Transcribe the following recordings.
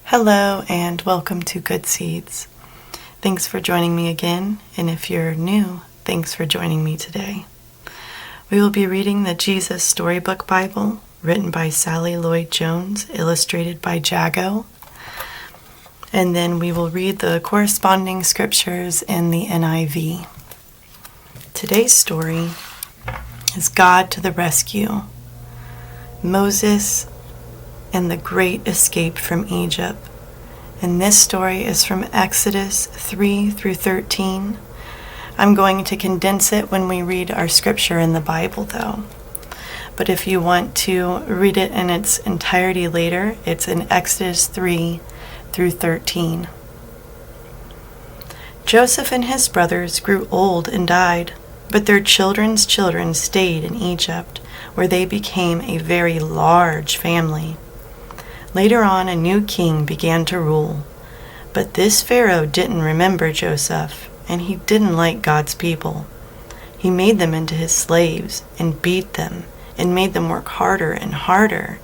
Hello and welcome to Good Seeds. Thanks for joining me again, and if you're new, thanks for joining me today. We will be reading the Jesus Storybook Bible, written by Sally Lloyd-Jones, illustrated by Jago, and then we will read the corresponding scriptures in the NIV. Today's story is God to the Rescue. Moses and the Great Escape from Egypt. And this story is from Exodus 3 through 13. I'm going to condense it when we read our scripture in the Bible, though. But if you want to read it in its entirety later, it's in Exodus 3 through 13. Joseph and his brothers grew old and died, but their children's children stayed in Egypt, where they became a very large family. Later on, a new king began to rule, but this Pharaoh didn't remember Joseph, and he didn't like God's people. He made them into his slaves and beat them and made them work harder and harder.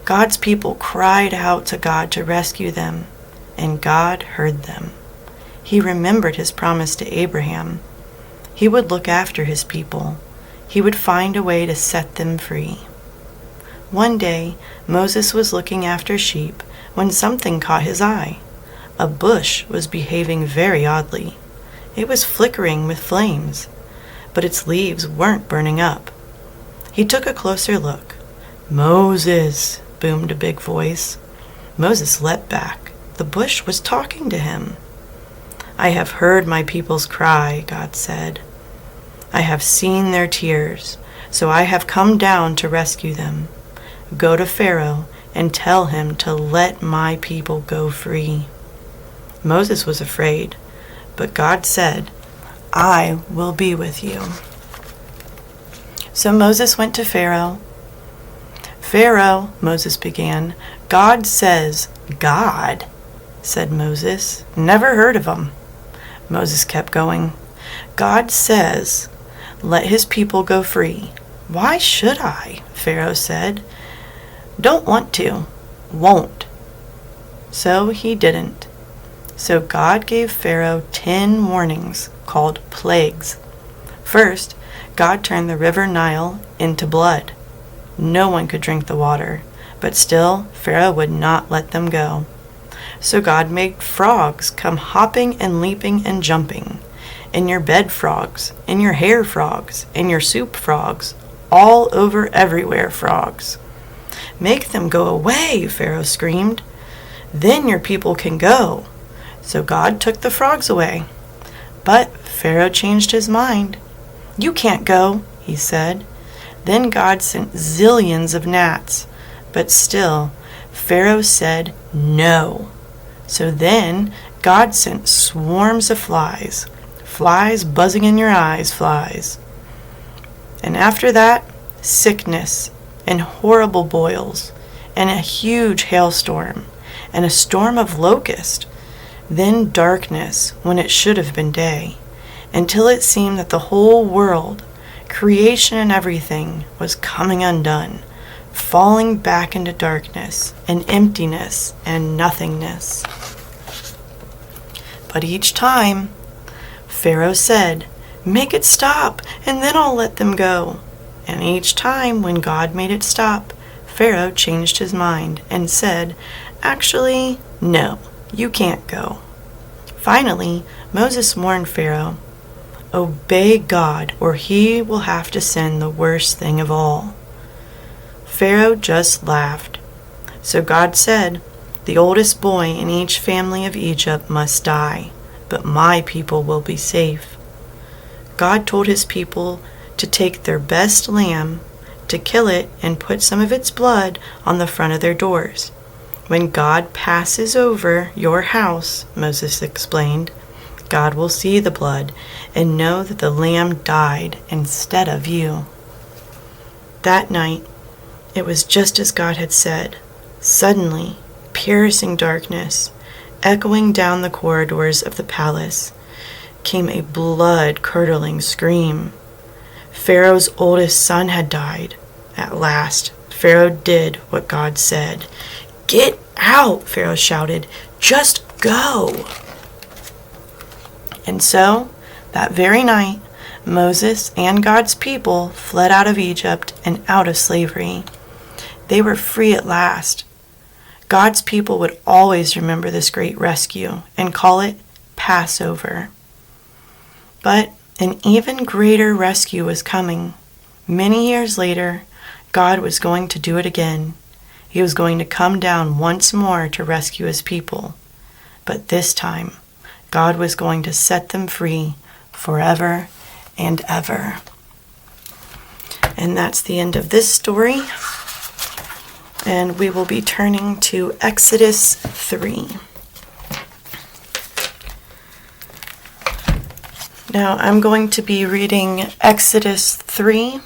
God's people cried out to God to rescue them, and God heard them. He remembered his promise to Abraham. He would look after his people. He would find a way to set them free. One day, Moses was looking after sheep when something caught his eye. A bush was behaving very oddly. It was flickering with flames, but its leaves weren't burning up. He took a closer look. "Moses!" boomed a big voice. Moses leapt back. The bush was talking to him. "I have heard my people's cry," God said. "I have seen their tears, so I have come down to rescue them. Go to Pharaoh and tell him to let my people go free." Moses was afraid, but God said, "I will be with you." So Moses went to Pharaoh. "Pharaoh," Moses began, "God says." "God?" said Moses. "Never heard of him." Moses kept going. "God says, let his people go free." "Why should I?" Pharaoh said. "Don't want to. Won't." So he didn't. So God gave Pharaoh 10 warnings called plagues. First, God turned the river Nile into blood. No one could drink the water, but still Pharaoh would not let them go. So God made frogs come hopping and leaping and jumping. And your bed frogs, and your hair frogs, and your soup frogs, all over everywhere frogs. "Make them go away," Pharaoh screamed. "Then your people can go." So God took the frogs away. But Pharaoh changed his mind. "You can't go," he said. Then God sent zillions of gnats. But still, Pharaoh said no. So then God sent swarms of flies. Flies buzzing in your eyes, flies. And after that, sickness and horrible boils, and a huge hailstorm, and a storm of locusts, then darkness when it should have been day, until it seemed that the whole world, creation and everything, was coming undone, falling back into darkness and emptiness and nothingness. But each time, Pharaoh said, "Make it stop, and then I'll let them go." And each time when God made it stop, Pharaoh changed his mind and said, "Actually, no, you can't go." Finally, Moses warned Pharaoh, "Obey God, or he will have to send the worst thing of all." Pharaoh just laughed. So God said, "The oldest boy in each family of Egypt must die, but my people will be safe." God told his people to take their best lamb, to kill it, and put some of its blood on the front of their doors. "When God passes over your house," Moses explained, "God will see the blood and know that the lamb died instead of you." That night, it was just as God had said. Suddenly, piercing darkness, echoing down the corridors of the palace, came a blood-curdling scream. Pharaoh's oldest son had died. At last, Pharaoh did what God said. "Get out," Pharaoh shouted. "Just go." And so, that very night, Moses and God's people fled out of Egypt and out of slavery. They were free at last. God's people would always remember this great rescue and call it Passover. But an even greater rescue was coming. Many years later, God was going to do it again. He was going to come down once more to rescue his people. But this time, God was going to set them free forever and ever. And that's the end of this story. And we will be turning to Exodus 3. Now I'm going to be reading Exodus 3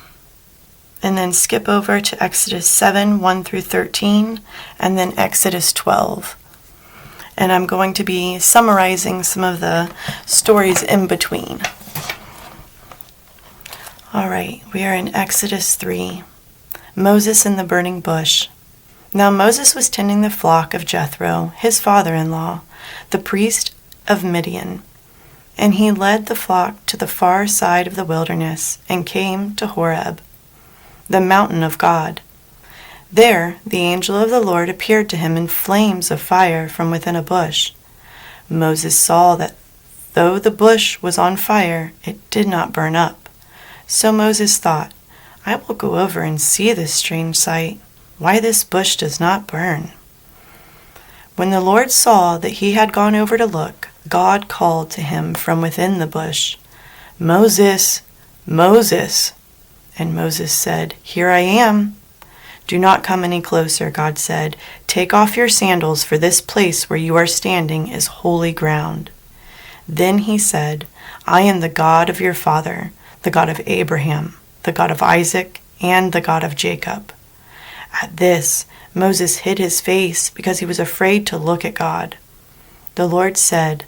and then skip over to Exodus 7, 1 through 13, and then Exodus 12. And I'm going to be summarizing some of the stories in between. All right, we are in Exodus 3. Moses in the burning bush. Now Moses was tending the flock of Jethro, his father-in-law, the priest of Midian. And he led the flock to the far side of the wilderness and came to Horeb, the mountain of God. There the angel of the Lord appeared to him in flames of fire from within a bush. Moses saw that though the bush was on fire, it did not burn up. So Moses thought, "I will go over and see this strange sight, why this bush does not burn." When the Lord saw that he had gone over to look, God called to him from within the bush, "Moses, Moses." And Moses said, "Here I am." "Do not come any closer," God said. "Take off your sandals, for this place where you are standing is holy ground." Then he said, "I am the God of your father, the God of Abraham, the God of Isaac, and the God of Jacob." At this, Moses hid his face because he was afraid to look at God. The Lord said,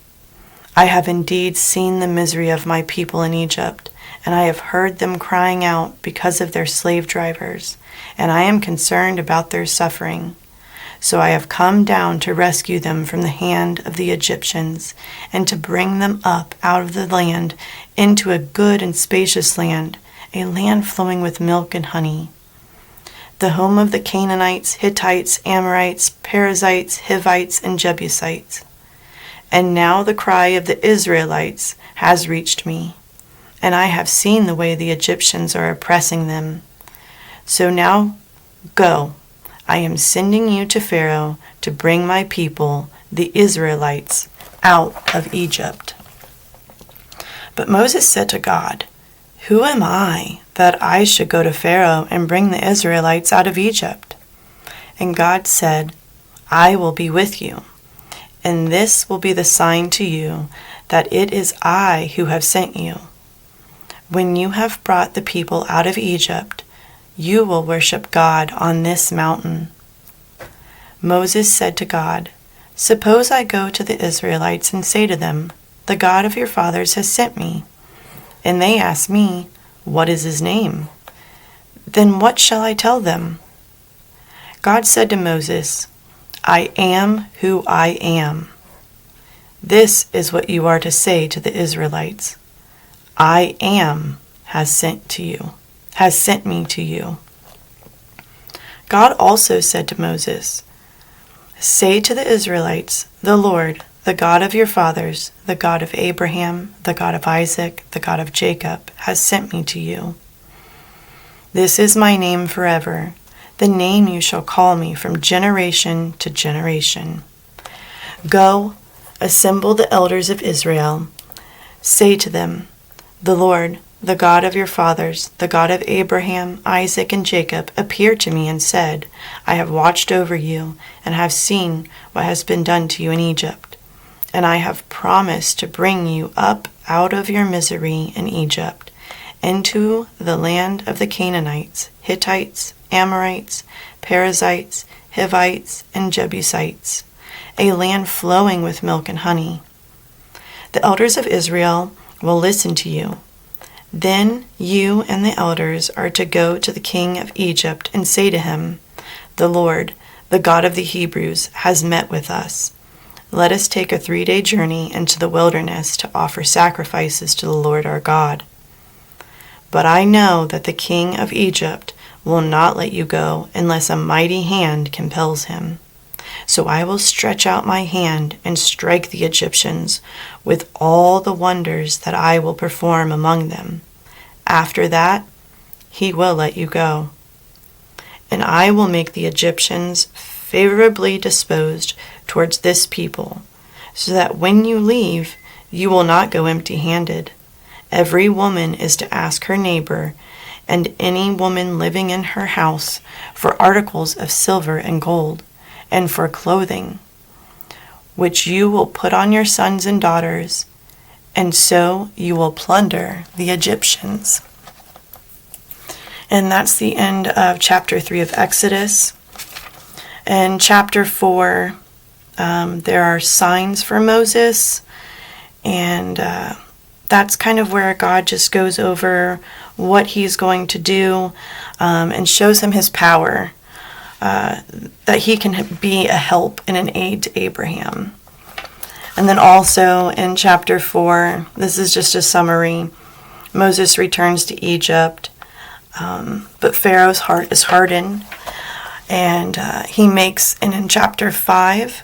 "I have indeed seen the misery of my people in Egypt, and I have heard them crying out because of their slave drivers, and I am concerned about their suffering. So I have come down to rescue them from the hand of the Egyptians, and to bring them up out of the land into a good and spacious land, a land flowing with milk and honey, the home of the Canaanites, Hittites, Amorites, Perizzites, Hivites, and Jebusites. And now the cry of the Israelites has reached me, and I have seen the way the Egyptians are oppressing them. So now go, I am sending you to Pharaoh to bring my people, the Israelites, out of Egypt." But Moses said to God, "Who am I that I should go to Pharaoh and bring the Israelites out of Egypt?" And God said, "I will be with you, and this will be the sign to you that it is I who have sent you. When you have brought the people out of Egypt, you will worship God on this mountain." Moses said to God, "Suppose I go to the Israelites and say to them, 'The God of your fathers has sent me.' And they ask me, 'What is his name?' Then what shall I tell them?" God said to Moses, "I am who I am. This is what you are to say to the Israelites. I am has sent me to you." God also said to Moses, "Say to the Israelites, 'The Lord, the God of your fathers, the God of Abraham, the God of Isaac, the God of Jacob, has sent me to you. This is my name forever, the name you shall call me from generation to generation. Go, assemble the elders of Israel. Say to them, 'The Lord, the God of your fathers, the God of Abraham, Isaac, and Jacob, appeared to me and said, I have watched over you and have seen what has been done to you in Egypt. And I have promised to bring you up out of your misery in Egypt, into the land of the Canaanites, Hittites, Amorites, Perizzites, Hivites, and Jebusites, a land flowing with milk and honey. The elders of Israel will listen to you. Then you and the elders are to go to the king of Egypt and say to him, 'The Lord, the God of the Hebrews, has met with us. Let us take a 3-day journey into the wilderness to offer sacrifices to the Lord our God. But I know that the king of Egypt will not let you go unless a mighty hand compels him. So I will stretch out my hand and strike the Egyptians with all the wonders that I will perform among them. After that, he will let you go. And I will make the Egyptians favorably disposed towards this people, so that when you leave, you will not go empty-handed. Every woman is to ask her neighbor, and any woman living in her house, for articles of silver and gold, and for clothing, which you will put on your sons and daughters, and so you will plunder the Egyptians. And that's the end of chapter 3 of Exodus. In chapter 4, there are signs for Moses, and that's kind of where God just goes over what he's going to do and shows him his power, that he can be a help and an aid to Abraham. And then also in chapter 4, this is just a summary, Moses returns to Egypt, but Pharaoh's heart is hardened, and in chapter 5,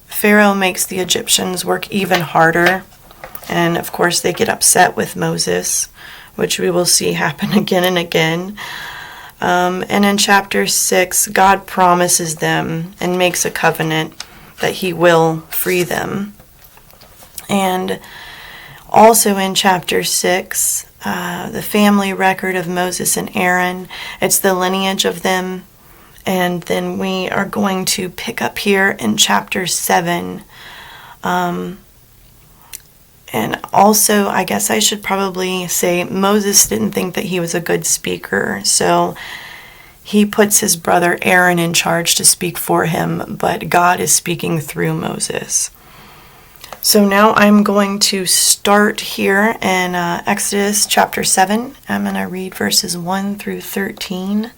Pharaoh makes the Egyptians work even harder, and of course they get upset with Moses, which we will see happen again and again. And in chapter 6, God promises them and makes a covenant that he will free them. And also in chapter 6, the family record of Moses and Aaron, it's the lineage of them. And then we are going to pick up here in chapter 7. And also, I guess I should probably say, Moses didn't think that he was a good speaker, so he puts his brother Aaron in charge to speak for him, but God is speaking through Moses. So now I'm going to start here in Exodus chapter 7. I'm going to read verses 1 through 13,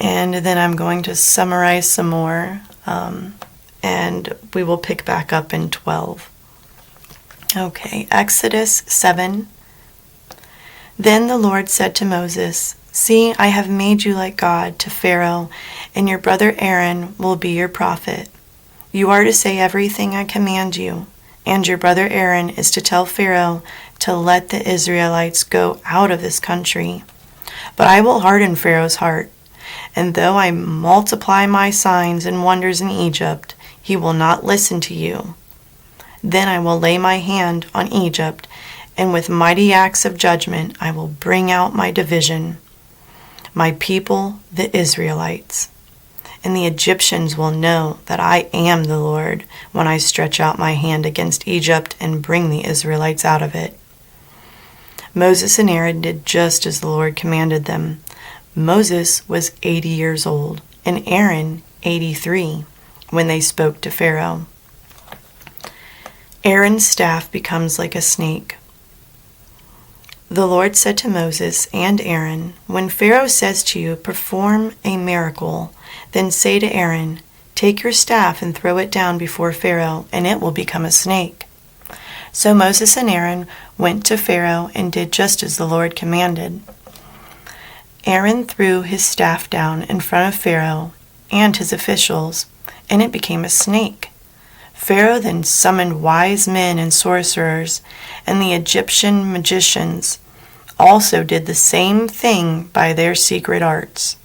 and then I'm going to summarize some more, and we will pick back up in 12. Okay, Exodus 7. Then the Lord said to Moses, "See, I have made you like God to Pharaoh, and your brother Aaron will be your prophet. You are to say everything I command you, and your brother Aaron is to tell Pharaoh to let the Israelites go out of this country. But I will harden Pharaoh's heart, and though I multiply my signs and wonders in Egypt, he will not listen to you. Then I will lay my hand on Egypt, and with mighty acts of judgment I will bring out my division, my people, the Israelites. And the Egyptians will know that I am the Lord when I stretch out my hand against Egypt and bring the Israelites out of it." Moses and Aaron did just as the Lord commanded them. Moses was 80 years old, and Aaron 83, when they spoke to Pharaoh. Aaron's staff becomes like a snake. The Lord said to Moses and Aaron, "When Pharaoh says to you, 'Perform a miracle,' then say to Aaron, 'Take your staff and throw it down before Pharaoh, and it will become a snake.'" So Moses and Aaron went to Pharaoh and did just as the Lord commanded. Aaron threw his staff down in front of Pharaoh and his officials, and it became a snake. Pharaoh then summoned wise men and sorcerers, and the Egyptian magicians also did the same thing by their secret arts.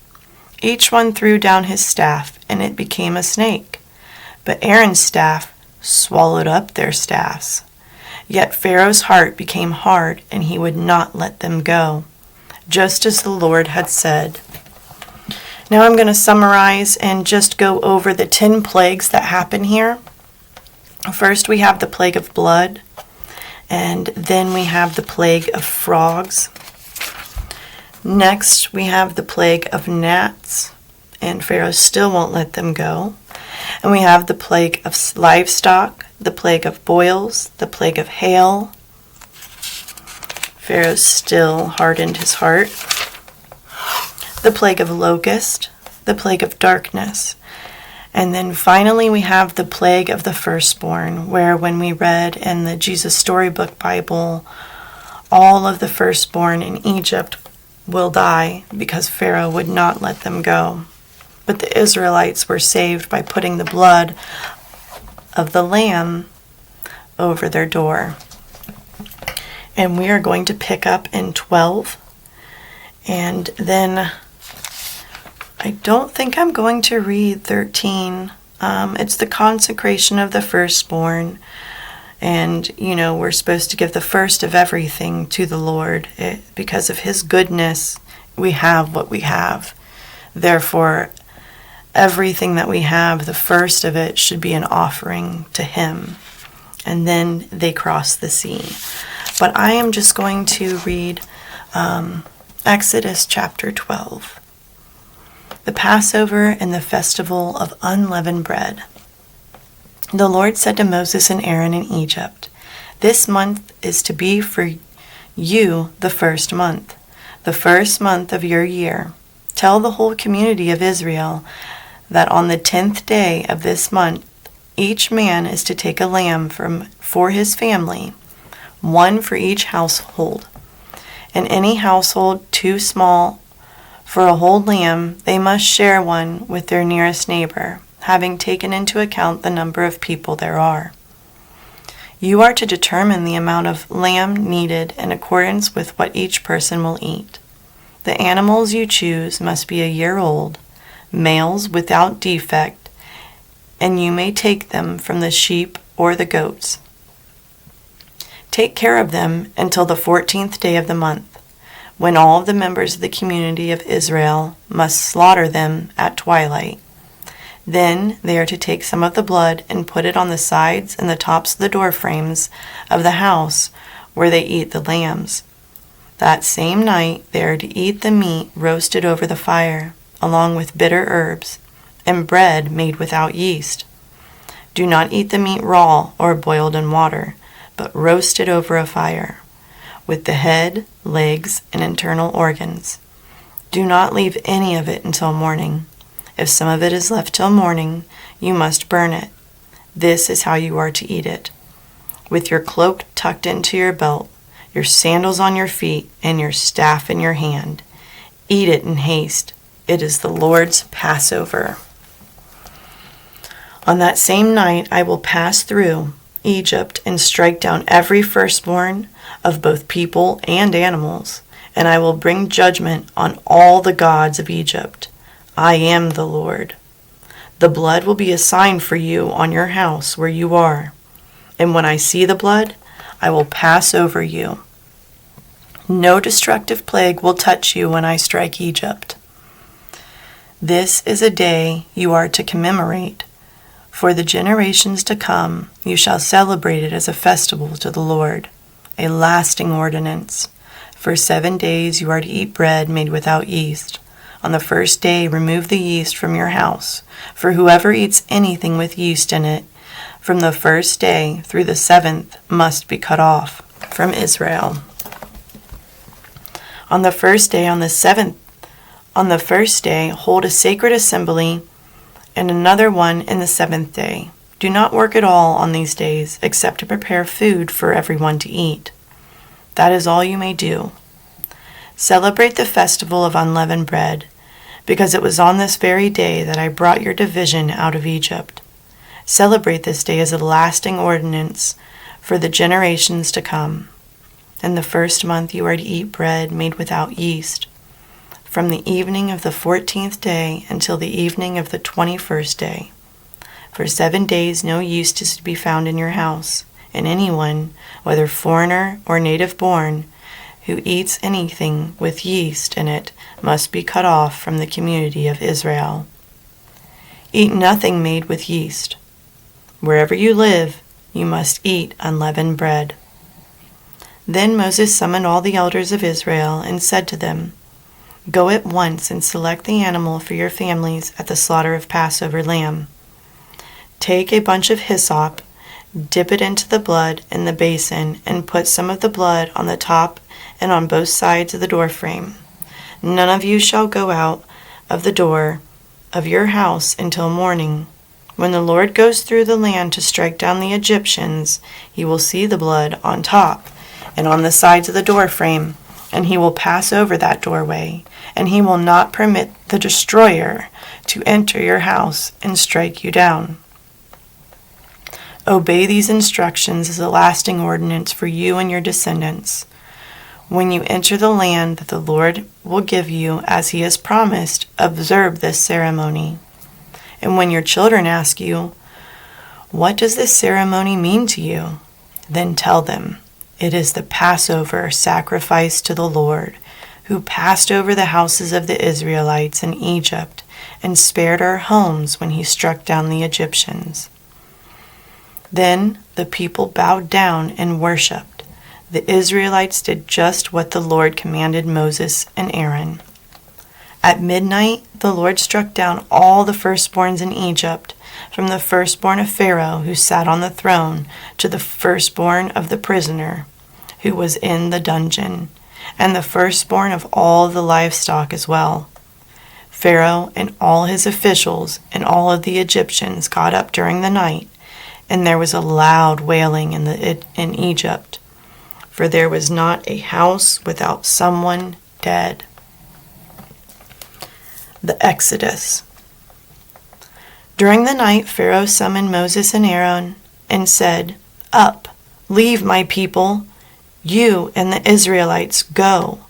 Each one threw down his staff, and it became a snake. But Aaron's staff swallowed up their staffs. Yet Pharaoh's heart became hard, and he would not let them go, just as the Lord had said. Now I'm going to summarize and just go over the 10 plagues that happen here. First, we have the plague of blood, and then we have the plague of frogs. Next, we have the plague of gnats, and Pharaoh still won't let them go. And we have the plague of livestock, the plague of boils, the plague of hail. Pharaoh still hardened his heart. The plague of locust, the plague of darkness. And then finally we have the plague of the firstborn, where when we read in the Jesus Storybook Bible, all of the firstborn in Egypt will die because Pharaoh would not let them go. But the Israelites were saved by putting the blood of the lamb over their door. And we are going to pick up in 12. And then I don't think I'm going to read 13. It's the consecration of the firstborn. And, we're supposed to give the first of everything to the Lord. Because of his goodness, we have what we have. Therefore, everything that we have, the first of it should be an offering to him. And then they cross the sea. But I am just going to read Exodus chapter 12. The Passover and the festival of unleavened bread. The Lord said to Moses and Aaron in Egypt, "This month is to be for you the first month of your year. Tell the whole community of Israel that on the 10th day of this month, each man is to take a lamb for his family, one for each household. In any household too small for a whole lamb, they must share one with their nearest neighbor, having taken into account the number of people there are. You are to determine the amount of lamb needed in accordance with what each person will eat. The animals you choose must be a year old, males without defect, and you may take them from the sheep or the goats. Take care of them until the 14th day of the month, when all of the members of the community of Israel must slaughter them at twilight. Then they are to take some of the blood and put it on the sides and the tops of the door frames of the house where they eat the lambs. That same night they are to eat the meat roasted over the fire, along with bitter herbs, and bread made without yeast. Do not eat the meat raw or boiled in water, but roast it over a fire, with the head, legs, and internal organs. Do not leave any of it until morning. If some of it is left till morning, you must burn it. This is how you are to eat it: with your cloak tucked into your belt, your sandals on your feet, and your staff in your hand. Eat it in haste. It is the Lord's Passover. On that same night I will pass through Egypt and strike down every firstborn of both people and animals, and I will bring judgment on all the gods of Egypt. I am the Lord. The blood will be a sign for you on your house where you are, and when I see the blood, I will pass over you. No destructive plague will touch you when I strike Egypt. This is a day you are to commemorate. For the generations to come, you shall celebrate it as a festival to the Lord, a lasting ordinance. For 7 days you are to eat bread made without yeast. On the first day remove the yeast from your house, for whoever eats anything with yeast in it, from the first day through the 7th must be cut off from Israel. On the first day, hold a sacred assembly, and another one in the 7th day. Do not work at all on these days, except to prepare food for everyone to eat. That is all you may do. Celebrate the festival of unleavened bread, because it was on this very day that I brought your division out of Egypt. Celebrate this day as a lasting ordinance for the generations to come. In the first month you are to eat bread made without yeast, from the evening of the 14th day until the evening of the 21st day. For 7 days no yeast is to be found in your house, and anyone, whether foreigner or native born, who eats anything with yeast in it must be cut off from the community of Israel. Eat nothing made with yeast. Wherever you live, you must eat unleavened bread. Then Moses summoned all the elders of Israel and said to them, Go at once and select the animal for your families at the slaughter of Passover lamb. Take a bunch of hyssop, dip it into the blood in the basin, and put some of the blood on the top and on both sides of the doorframe. None of you shall go out of the door of your house until morning. When the Lord goes through the land to strike down the Egyptians, he will see the blood on top and on the sides of the doorframe, and he will pass over that doorway, and he will not permit the destroyer to enter your house and strike you down. Obey these instructions as a lasting ordinance for you and your descendants. When you enter the land that the Lord will give you as he has promised, observe this ceremony. And when your children ask you, "What does this ceremony mean to you?" then tell them, "It is the Passover sacrifice to the Lord, who passed over the houses of the Israelites in Egypt and spared our homes when he struck down the Egyptians." Then the people bowed down and worshipped. The Israelites did just what the Lord commanded Moses and Aaron. At midnight, the Lord struck down all the firstborns in Egypt, from the firstborn of Pharaoh who sat on the throne to the firstborn of the prisoner who was in the dungeon, and the firstborn of all the livestock as well. Pharaoh and all his officials and all of the Egyptians got up during the night, and there was a loud wailing in Egypt, for there was not a house without someone dead. The Exodus. During the night, Pharaoh summoned Moses and Aaron and said, "Up, leave my people. You and the Israelites, go.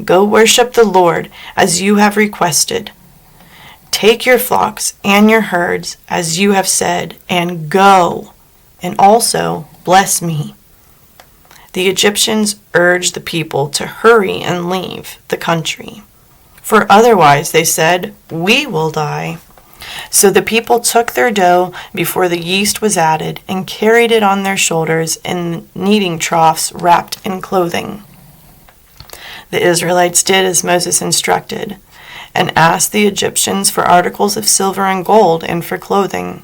Go worship the Lord as you have requested. Take your flocks and your herds as you have said, and go, and also bless me." The Egyptians urged the people to hurry and leave the country, for otherwise, they said, "We will die." So the people took their dough before the yeast was added and carried it on their shoulders in kneading troughs wrapped in clothing. The Israelites did as Moses instructed, and asked the Egyptians for articles of silver and gold and for clothing.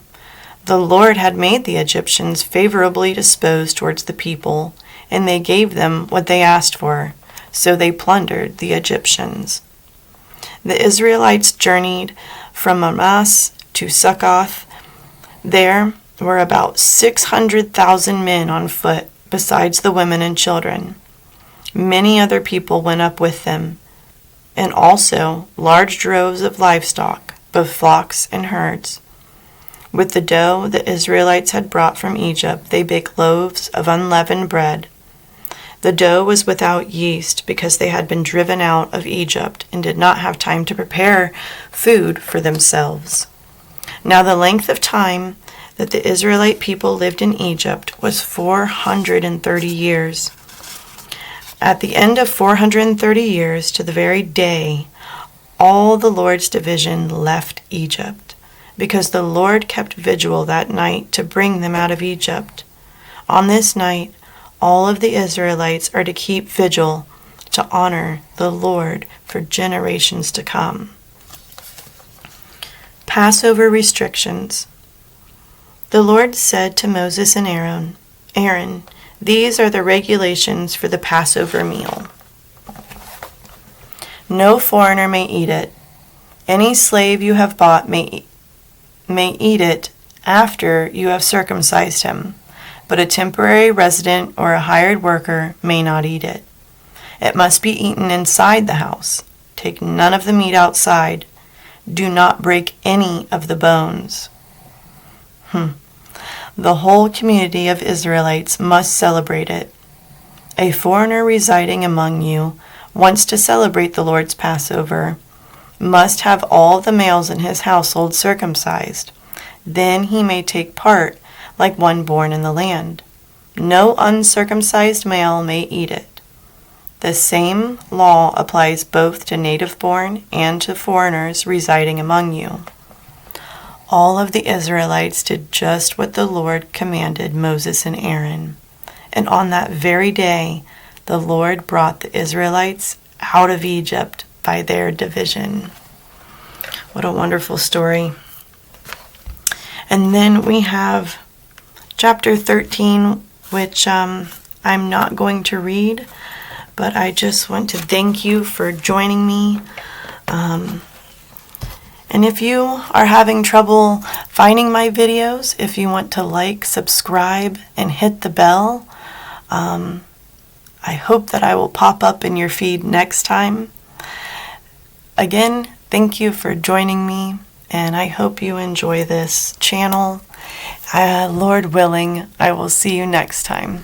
The Lord had made the Egyptians favorably disposed towards the people, and they gave them what they asked for, so they plundered the Egyptians. The Israelites journeyed from Amas to Succoth. There were about 600,000 men on foot, besides the women and children. Many other people went up with them, and also large droves of livestock, both flocks and herds. With the dough the Israelites had brought from Egypt, they baked loaves of unleavened bread. The dough was without yeast because they had been driven out of Egypt and did not have time to prepare food for themselves. Now the length of time that the Israelite people lived in Egypt was 430 years. At the end of 430 years, to the very day, all the Lord's division left Egypt, because the Lord kept vigil that night to bring them out of Egypt. On this night, all of the Israelites are to keep vigil to honor the Lord for generations to come. Passover restrictions. The Lord said to Moses and Aaron, "These are the regulations for the Passover meal. No foreigner may eat it. Any slave you have bought may eat it after you have circumcised him, but a temporary resident or a hired worker may not eat it. It must be eaten inside the house. Take none of the meat outside. Do not break any of the bones." The whole community of Israelites must celebrate it. A foreigner residing among you wants to celebrate the Lord's Passover, must have all the males in his household circumcised. Then he may take part like one born in the land. No uncircumcised male may eat it. The same law applies both to native-born and to foreigners residing among you. All of the Israelites did just what the Lord commanded Moses and Aaron. And on that very day, the Lord brought the Israelites out of Egypt by their division. What a wonderful story. And then we have chapter 13, which I'm not going to read, but I just want to thank you for joining me. And if you are having trouble finding my videos, if you want to like, subscribe, and hit the bell, I hope that I will pop up in your feed next time. Again, thank you for joining me, and I hope you enjoy this channel. Lord willing, I will see you next time.